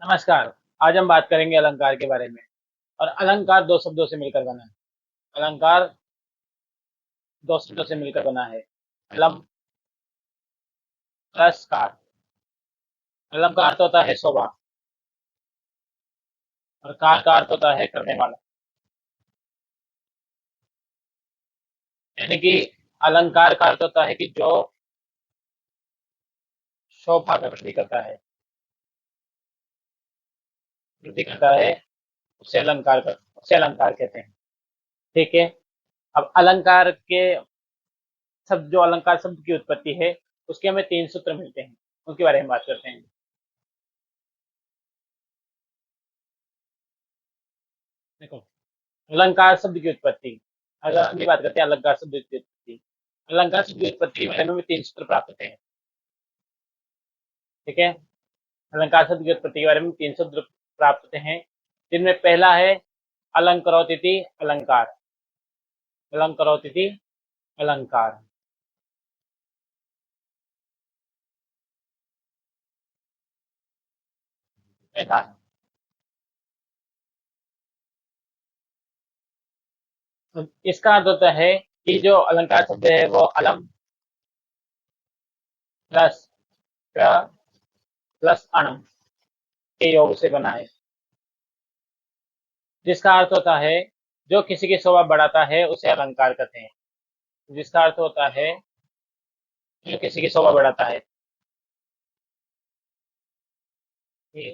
नमस्कार। आज हम बात करेंगे अलंकार के बारे में। और अलंकार दो शब्दों से मिलकर बना है। अलंकार दो शब्दों से मिलकर बना है। अलम प्लस कार। अलम का अर्थ होता है शोभा और कार का अर्थ होता है करने वाला। यानी कि अलंकार का अर्थ होता है कि जो शोभा का वृद्धि करता है उसे अलंकार कहते हैं। ठीक है। अब अलंकार के शब्द, जो अलंकार शब्द की उत्पत्ति है, उसके हमें तीन सूत्र मिलते हैं। उनके बारे में बात करते हैं। देखो, अलंकार शब्द की उत्पत्ति, अगर अगली बात करते हैं अलंकार शब्द की उत्पत्ति। अलंकार शब्द की उत्पत्ति के बारे में हमें तीन सूत्र प्राप्त होते हैं। ठीक है। अलंकार शब्द की उत्पत्ति के बारे में तीन सूत्र प्राप्त होते हैं, जिनमें पहला है अलंकरोतिथि अलंकार। अलंकरोतिथि अलंकार। पहला है। तो इसका अर्थ होता है कि जो अलंकार शब्द है वो अलम प्लस क प्लस अणम के योग से बना है, जिसका अर्थ होता है जो किसी की शोभा बढ़ाता है उसे अलंकार कहते हैं। जिसका अर्थ होता है जो किसी की शोभा बढ़ाता है। ये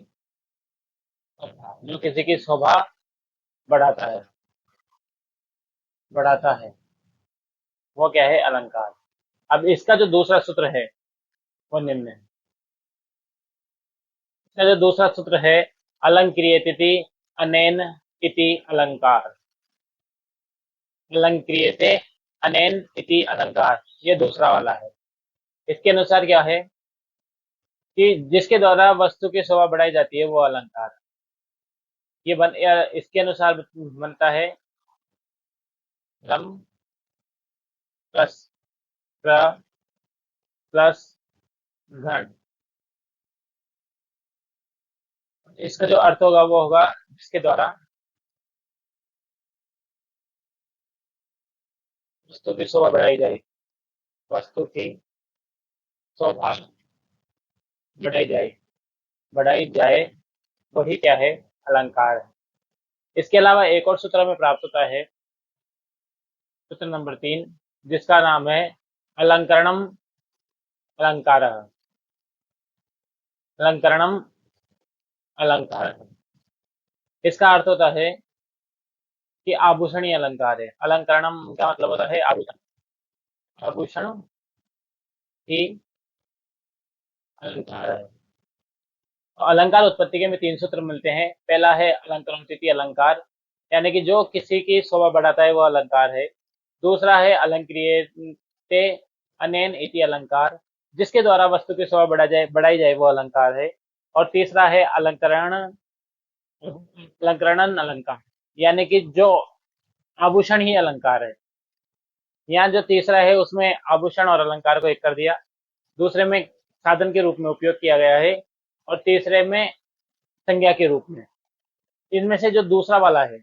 जो किसी की शोभा बढ़ाता है, बढ़ाता है, वो क्या है? अलंकार। अब इसका जो दूसरा सूत्र है वो निम्न है। इसका जो दूसरा सूत्र है अलंक्रियते अनेन इति अलंकार। अलंक्रियते अनेन इति अलंकार, ये दूसरा वाला है। इसके अनुसार क्या है कि जिसके द्वारा वस्तु की शोभा बढ़ाई जाती है वो अलंकार। इसके अनुसार बनता है लम प्लस प्र प्लस घन। इसका जो अर्थ होगा वो होगा जिसके द्वारा वस्तु की शोभा बढ़ाई जाए। वस्तु की शोभा बढ़ाई जाए वही क्या है? अलंकार है। इसके अलावा एक और सूत्र हमें प्राप्त होता है, सूत्र नंबर 3, जिसका नाम है अलंकरणम अलंकार। अलंकरणम अलंकार। इसका अर्थ होता है कि आभूषण ही अलंकार है। अलंकरणम का मतलब होता है आभूषण। आभूषण ही अलंकार है। अलंकार उत्पत्ति के में तीन सूत्र मिलते हैं। पहला है अलंकरणोचिति अलंकार, यानी कि जो किसी की शोभा बढ़ाता है वो अलंकार है। दूसरा है अलंक्रियते अनेन इति अलंकार, जिसके द्वारा वस्तु की शोभा बढ़ाई जाए वो अलंकार है। और तीसरा है अलंकरणन अलंकार, यानी कि जो आभूषण ही अलंकार है। यहाँ जो तीसरा है उसमें आभूषण और अलंकार को एक कर दिया, दूसरे में साधन के रूप में उपयोग किया गया है, और तीसरे में संज्ञा के रूप में। इनमें से जो दूसरा वाला है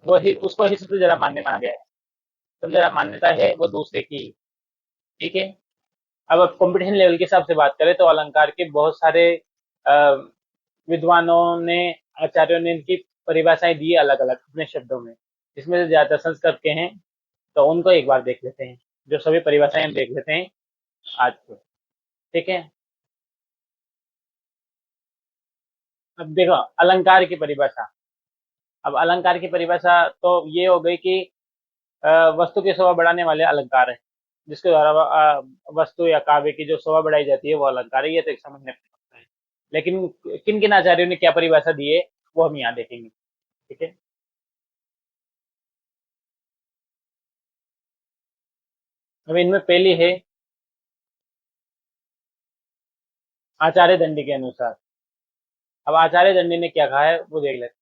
वही उसको ही सबसे ज्यादा मान्य माना गया है। सबसे ज्यादा मान्यता है वो दूसरे की। ठीक है। अब कंपटीशन लेवल के हिसाब से बात करें तो अलंकार के बहुत सारे अ, विद्वानों ने, आचार्यों ने इनकी परिभाषाएं दी अलग अलग अपने शब्दों में। इसमें से ज्यादातर संस्कृत के हैं, तो उनको एक बार देख लेते हैं। जो सभी परिभाषाएं हम देख लेते हैं आज को। ठीक है। अब देखो अलंकार की परिभाषा। अब अलंकार की परिभाषा तो ये हो गई कि अ, वस्तु की शोभा बढ़ाने वाले अलंकार है। जिसके द्वारा वस्तु या काव्य की जो शोभा बढ़ाई जाती है वो अलंकार है। ये तो एक समझने में आता है। लेकिन किन किन आचार्यों ने क्या परिभाषा दी है वो हम यहाँ देखेंगे। ठीक है। अब इनमें पहली है आचार्य दंडी के अनुसार। अब आचार्य दंडी ने क्या कहा है वो देख लेते हैं।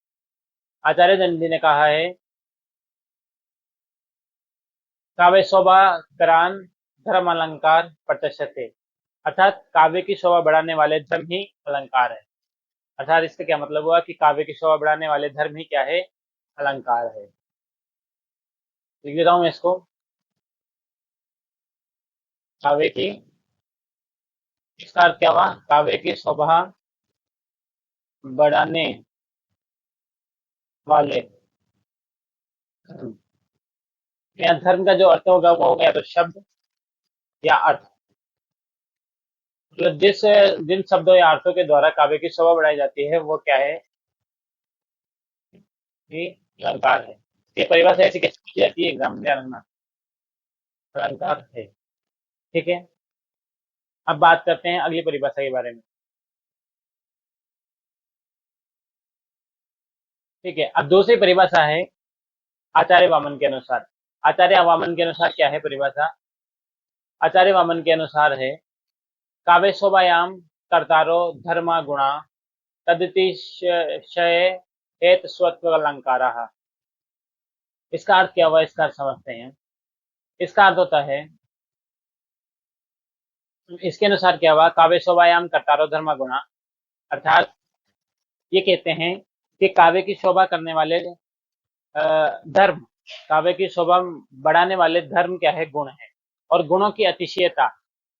आचार्य दंडी ने कहा है काव्य शोभा करान धर्म अलंकार प्रत्यक्षते, अर्थात काव्य की शोभा बढ़ाने वाले धर्म ही अलंकार है। अर्थात इसका क्या मतलब हुआ कि काव्य की शोभा बढ़ाने वाले धर्म ही क्या है, अलंकार है। लिख देता हूं मैं इसको, काव्य की, इसका अर्थ क्या हुआ, काव्य की शोभा बढ़ाने वाले धर्म। यहाँ धर्म का जो अर्थ होगा वो हो गया तो शब्द या अर्थ, मतलब जिन शब्दों या अर्थों के द्वारा काव्य की शोभा बढ़ाई जाती है वो क्या है, ये अलंकार है। ये परिभाषा ऐसी कैसे की जाती है, एग्जाम में ध्यान रखना, अलंकार है। ठीक है, अब बात करते हैं अगली परिभाषा के बारे में। ठीक है, अब दूसरी परिभाषा है आचार्य वामन के अनुसार। आचार्य वामन के अनुसार क्या है परिभाषा, आचार्य वामन के अनुसार है, काव्य शोभायाम कर्तारो धर्मा गुणा तदितिशय हेत स्वत्व अलंकार। इसका अर्थ क्या हुआ, इसका अर्थ समझते हैं। इसका अर्थ होता है, इसके अनुसार क्या हुआ, काव्य शोभायाम कर्तारो धर्मा गुणा, अर्थात ये कहते हैं कि काव्य की शोभा करने वाले धर्म, काव्य की शोभा बढ़ाने वाले धर्म क्या है, गुण है, और गुणों की अतिशयता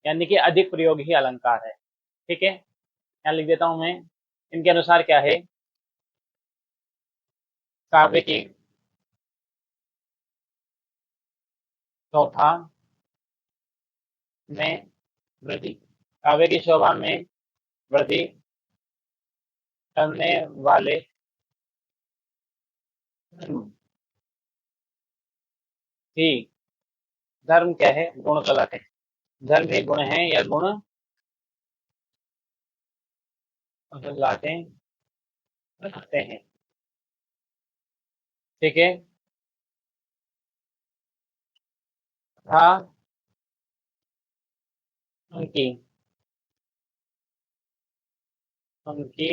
यानी कि अधिक प्रयोग ही अलंकार है। ठीक है, यहाँ लिख देता हूं मैं, इनके अनुसार क्या है, काव्य की शोभा में वृद्धि, काव्य की शोभा में वृद्धि करने वाले धर्म ही धर्म क्या है, गुण कहलाते हैं। धर्म ही गुण है या गुण कहलाते रहते हैं। ठीक है, था उनकी उनकी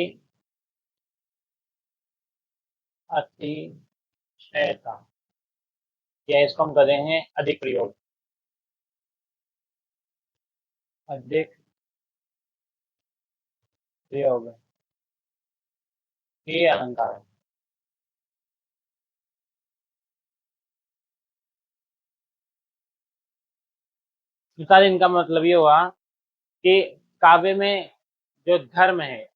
अतिशयता, या इसको हम कहते हैं अधिक प्रयोग, अधिक प्रयोग ये अलंकार है। मिसाल इनका मतलब ये हुआ कि काव्य में जो धर्म है,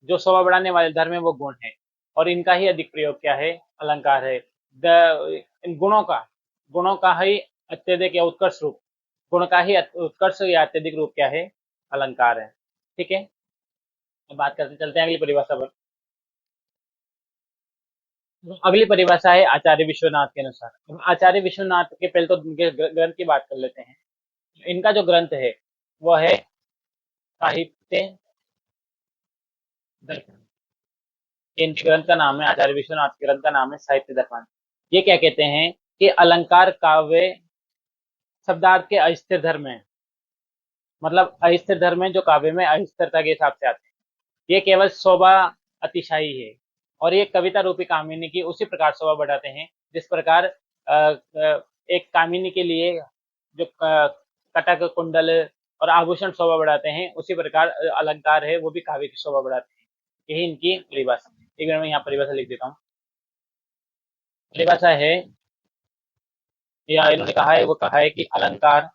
जो शोभा बढ़ाने वाले धर्म है वो गुण है, और इनका ही अधिक प्रयोग क्या है, अलंकार है। इन गुणों का ही अत्यधिक या उत्कर्ष रूप, गुण का ही उत्कर्ष या अत्यधिक रूप क्या है, अलंकार है। ठीक है, अब बात करते चलते हैं अगली परिभाषा पर। अगली परिभाषा है आचार्य विश्वनाथ के अनुसार। अब आचार्य विश्वनाथ के पहले तो उनके ग्रंथ की बात कर लेते हैं। इनका जो ग्रंथ है वो है साहित्य दर्पण। इनके ग्रंथ का नाम है, आचार्य विश्वनाथ के ग्रंथ का नाम है साहित्य दर्पण। ये क्या कहते हैं कि अलंकार काव्य शब्दार्थ के अस्थिर धर्म है, मतलब अस्थिर धर्म है जो काव्य में अस्थिरता के हिसाब से आते हैं। ये केवल शोभा अतिशाई है, और ये कविता रूपी कामिनी की उसी प्रकार शोभा बढ़ाते हैं जिस प्रकार एक कामिनी के लिए जो कटक कुंडल और आभूषण शोभा बढ़ाते हैं, उसी प्रकार अलंकार है वो भी काव्य की शोभा बढ़ाते हैं। यही इनकी परिभाषा। एक मिनट में यहाँ परिभाषा लिख देता हूँ। परिभाषा है, या इन्होंने कहा है, वो कहा है कि अलंकार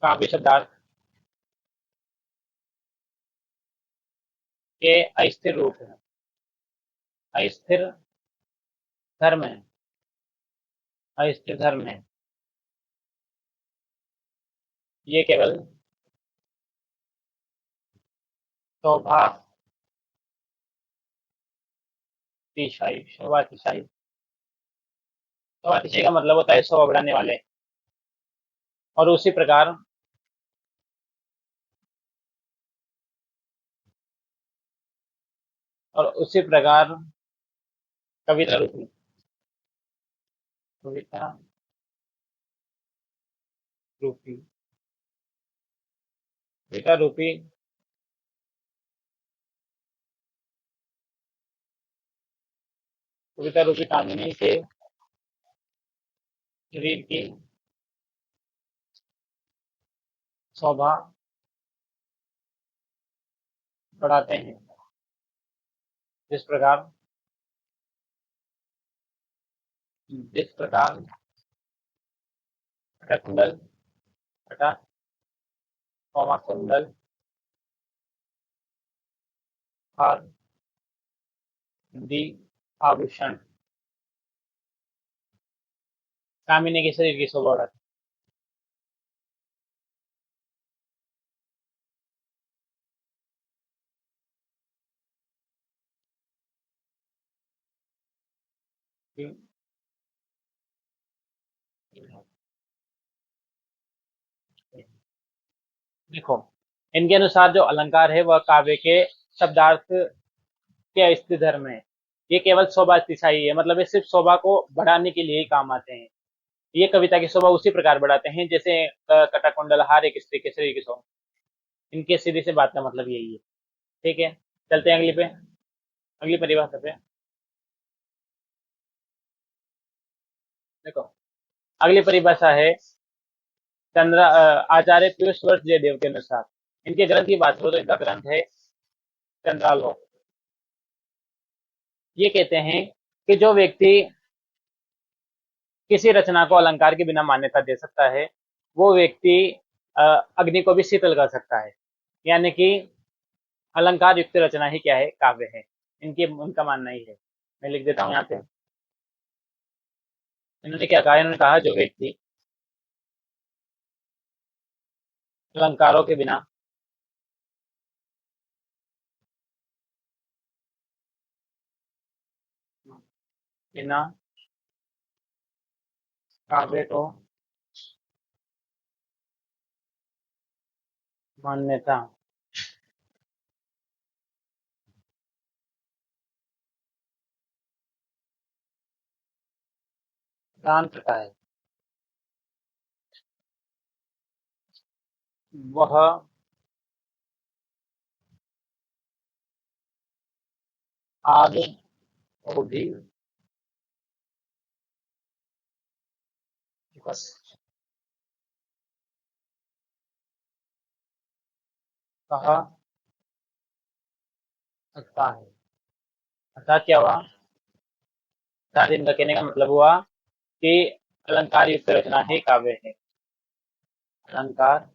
काव्य शब्दार्थ के अस्थिर रूप है, अस्थिर धर्म है, अस्थिर धर्म है। ये केवल शोभा अतिशाई, शोभा अतिशाई, शोभा अतिशाई का मतलब होता है शोभा बढ़ाने वाले, और उसी प्रकार उसी प्रकार कविता रूपी, कविता रूपी, कविता रूपी, कविता रूपी कामिनी के शरीर की शोभा बढ़ाते हैं। जिस प्रकार जिस प्रकार कुंडल घटा कुंडल हार दी आभूषण कामिनी के शरीर की शोभा बढ़ाते हैं। देखो, इनके अनुसार जो अलंकार है वह काव्य के शब्दार्थ के स्थिति धर्म है। ये केवल शोभा अतिशाई है, मतलब ये सिर्फ शोभा को बढ़ाने के लिए ही काम आते हैं। ये कविता की शोभा उसी प्रकार बढ़ाते हैं जैसे कटाकुंडल हार एक स्त्री के शरीर की शोभा। इनके सीधी से बात का मतलब यही है। ठीक है, चलते हैं अगली पे, अगली परिभाषा पे। देखो, अगली परिभाषा है आचार्य पीयूष वर्ष जयदेव के अनुसार। इनके ग्रंथ की बात करो तो इनका ग्रंथ है चंद्रालोक। ये कहते हैं कि जो व्यक्ति किसी रचना को अलंकार के बिना मान्यता दे सकता है, वो व्यक्ति अ, अग्नि को भी शीतल कर सकता है। यानी कि अलंकार युक्त रचना ही क्या है, काव्य है। इनकी उनका मानना ही है। मैं लिख देता हूँ यहाँ पे। इन्होंने क्या कहा, इन्होंने कहा जो व्यक्ति अलंकारों के बिना बिना काव्य को मान्यता प्रदान करता है, वह आदि को भी बस कहा सकता है। अर्थात क्या हुआ, अर्थात इनका कहने का मतलब हुआ कि अलंकार युक्त रचना ही काव्य है। अलंकार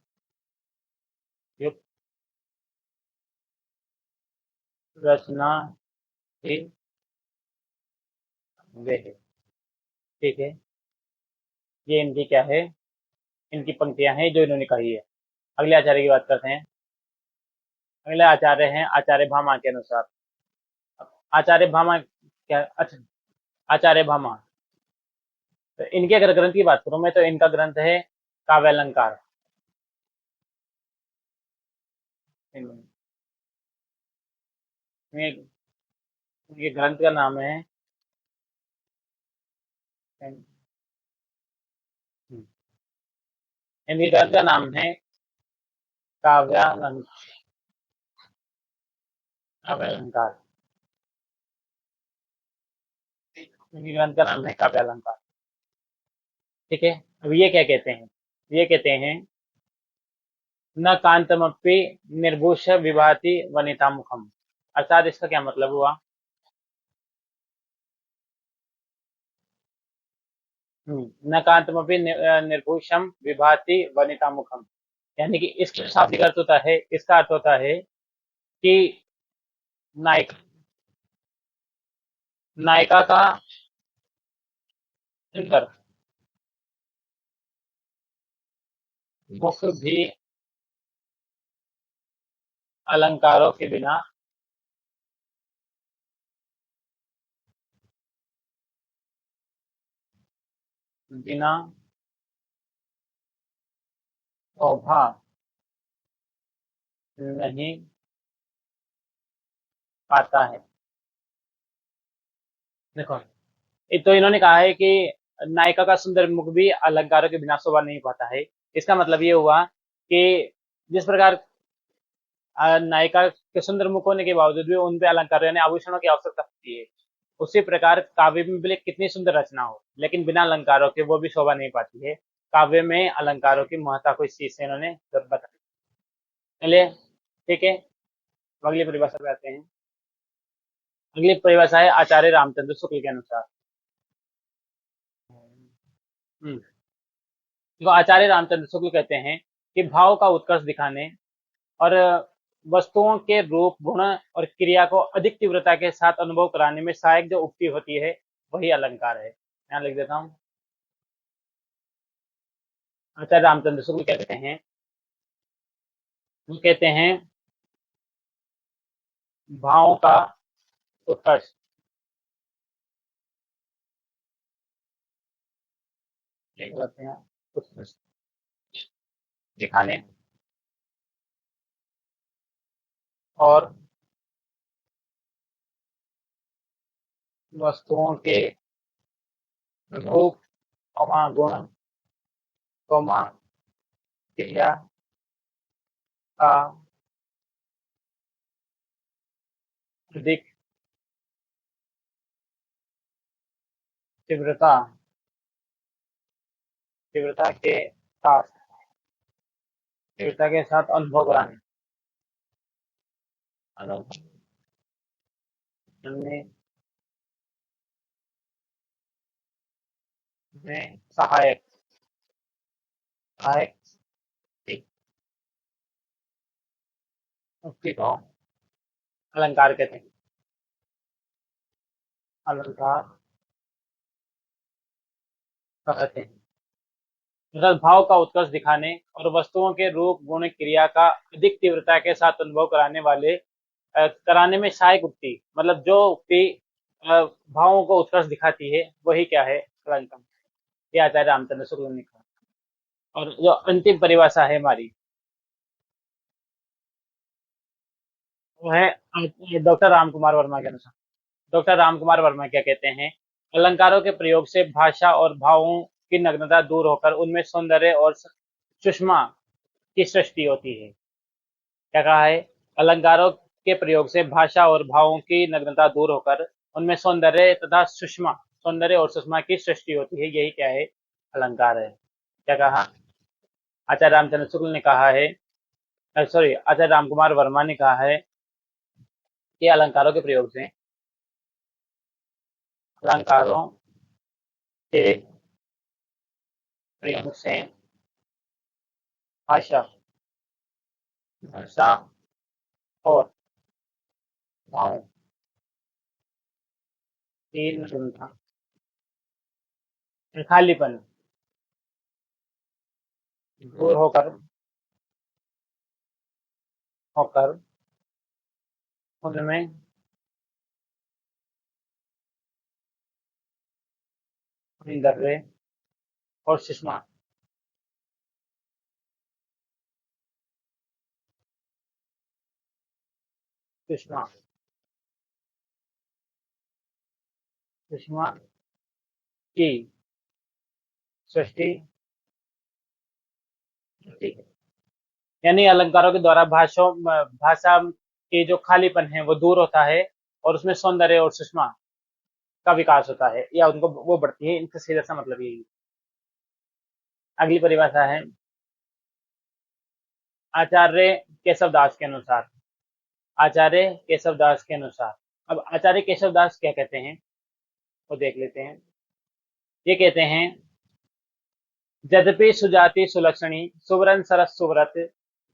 युक्त रचना ही वे है। ठीक है, ये इनकी क्या है, इनकी पंक्तियां हैं जो इन्होंने कही है। अगले आचार्य की बात करते हैं। अगले आचार्य हैं आचार्य भामा के अनुसार। आचार्य भामा क्या, अच्छा, आचार्य भामा, तो इनके अगर ग्रंथ की बात करूं मैं तो इनका ग्रंथ है काव्यालंकार। इनके इनके ग्रंथ का नाम है इनके ग्रंथ का नाम है काव्यालंकार। काव्यालंकार, इनके ग्रंथ का नाम है काव्यालंकार। ठीक है, अब ये क्या कहते हैं, ये कहते हैं न कांतमपि निर्भूष विभाति वनिता मुखम। अर्थात इसका क्या मतलब हुआ, न कांतमपि निर्भूषम विभाति वनिता मुखम। यानी कि इसका शाब्दिक अर्थ होता है, इसका अर्थ होता है कि नायक नायिका का सुंदर मुख भी अलंकारों के बिना बिना शोभा नहीं पाता है। देखो, ये तो इन्होंने कहा है कि नायिका का सुंदर मुख भी अलंकारों के बिना शोभा नहीं पाता है। इसका मतलब ये हुआ कि जिस प्रकार नायिका के सुंदर मुख होने के बावजूद भी उन पे अलंकार यानी आभूषणों की आवश्यकता होती है, उसी प्रकार काव्य में भले कितनी सुंदर रचना हो लेकिन बिना अलंकारों के वो भी शोभा नहीं पाती है। काव्य में अलंकारों की महत्ता को इस चीज से इन्होंने बताया। चलिए, ठीक है, अगली परिभाषा पे आते हैं। अगली परिभाषा है आचार्य रामचंद्र शुक्ल के अनुसार। हम्म, तो आचार्य रामचंद्र शुक्ल कहते हैं कि भाव का उत्कर्ष दिखाने और वस्तुओं के रूप, गुण और क्रिया को अधिक तीव्रता के साथ अनुभव कराने में सहायक जो उक्ति होती है वही अलंकार है। यहाँ लिख देता हूँ। आचार्य रामचंद्र शुक्ल कहते हैं, वो कहते हैं भावों का उत्कर्ष कहते हैं, उत्कर्ष दिखाने और वस्तुओं के रूप, गुण, क्रिया का अधिक तीव्रता तीव्रता के साथ अनुभव कराने में सहायक सहायक उक्ति को अलंकार कहते हैं। अलंकार कहते हैं अर्थात भाव का उत्कर्ष दिखाने और वस्तुओं के रूप, गुण, क्रिया का अधिक तीव्रता के साथ अनुभव कराने में सहायक उक्ति, मतलब जो उक्ति भावों को उत्कर्ष दिखाती है वही क्या है, अलंकार। ये आचार्य रामचंद्र शुक्ल ने कहा। और जो अंतिम परिभाषा है हमारी, वो है डॉक्टर रामकुमार वर्मा के अनुसार। डॉक्टर रामकुमार वर्मा क्या कहते हैं, अलंकारों के प्रयोग से भाषा और भावों की नग्नता दूर होकर उनमें सौंदर्य और सुषमा की सृष्टि होती है। क्या कहा है, अलंकारों के प्रयोग से भाषा और भावों की नग्नता दूर होकर उनमें सौंदर्य और सुषमा की सृष्टि होती है, यही क्या है, अलंकार है। क्या कहा, आचार्य रामचंद्र शुक्ल ने कहा है, सॉरी आचार्य रामकुमार वर्मा ने कहा है कि अलंकारों के प्रयोग से भाषा भाषा और भाव तीन गुणता खालीपन दूर होकर होकर उनमें सौंदर्य और सुषमा सुषमा सुषमा की सृष्टि होती है। यानी अलंकारों के द्वारा भाषा के जो खालीपन है वो दूर होता है और उसमें सौंदर्य और सुषमा का विकास होता है या उनको वो बढ़ती है। इनका सीधा सा मतलब यही। अगली परिभाषा है आचार्य केशवदास के अनुसार। आचार्य केशवदास के अनुसार, अब आचार्य केशवदास क्या कहते हैं वो देख लेते हैं। ये कहते हैं, यद्यपि सुजाति सुलक्षणी सुवरन सरस सुव्रत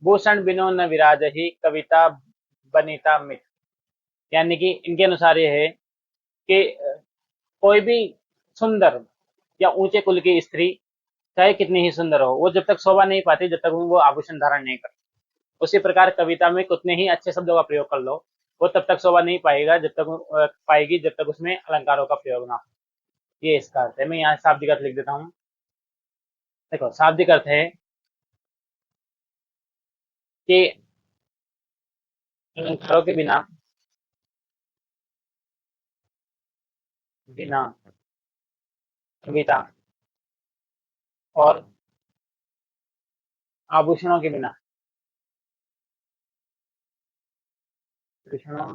भूषण बिनो न विराज ही कविता बनीता मित। यानी कि इनके अनुसार ये है कि कोई भी सुंदर या ऊंचे कुल की स्त्री चाहे कितनी ही सुंदर हो, वो जब तक शोभा नहीं पाती जब तक वो आभूषण धारण नहीं करती। उसी प्रकार कविता में कितने ही अच्छे शब्दों का प्रयोग कर लो, वो तब तक शोभा नहीं पाएगा पाएगी जब तक उसमें अलंकारों का प्रयोग ना हो। ये इसका अर्थ है। मैं यहाँ शाब्दिक अर्थ लिख देता हूँ। देखो, शाब्दिक अर्थ है कि अलंकारों के बिना बिना कविता और आभूषणों के बिना आभूषणों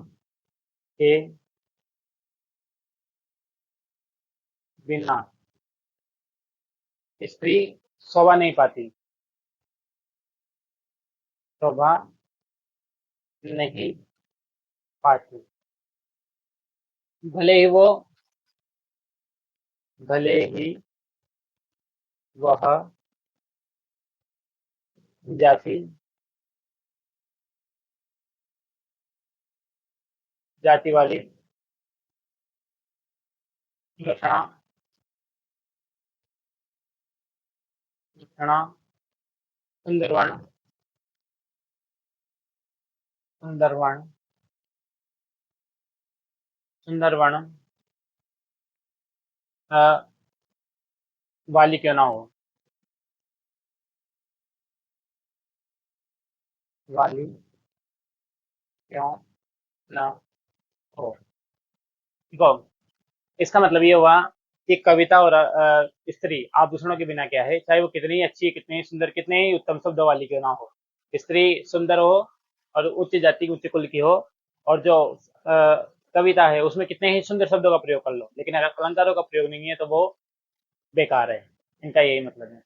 के बिना स्त्री शोभा नहीं पाती, शोभा नहीं पार्टली। भले ही वो भले ही वह जाति जाति वाली लक्षणा लक्षणा सुंदरवन सुंदरवन सुंदरवन अ, वाली क्यों ना हो, वाली क्यों ना हो। देखो, इसका मतलब ये हुआ कि कविता और स्त्री आभूषणों के बिना क्या है, चाहे वो कितनी अच्छी, कितनी सुंदर, कितने ही उत्तम शब्द वाली क्यों ना हो। स्त्री सुंदर हो और उच्च जाति, उच्च कुल की हो, और जो कविता है उसमें कितने ही सुंदर शब्दों का प्रयोग कर लो, लेकिन अगर अलंकारों का प्रयोग नहीं है तो वो बेकार है। इनका यही मतलब है।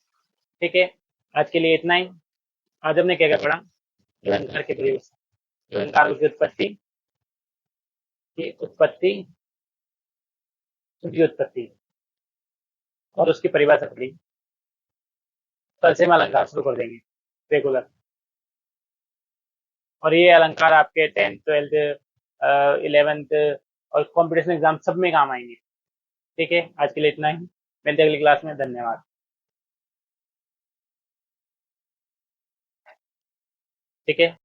ठीक है, आज के लिए इतना ही। आज हमने क्या क्या पढ़ा? अलंकार के प्रयोग से, अलंकार की उत्पत्ति, उसकी उत्पत्ति और उसकी परिभाषा पढ़ी। कल से हम अलंकार शुरू कर देंगे रेगुलर। और ये अलंकार आपके 10th 12th 11th और कंपटीशन एग्जाम सब में काम आएंगे। ठीक है, आज के लिए इतना ही। मिलते हैं अगली क्लास में। धन्यवाद। ठीक है।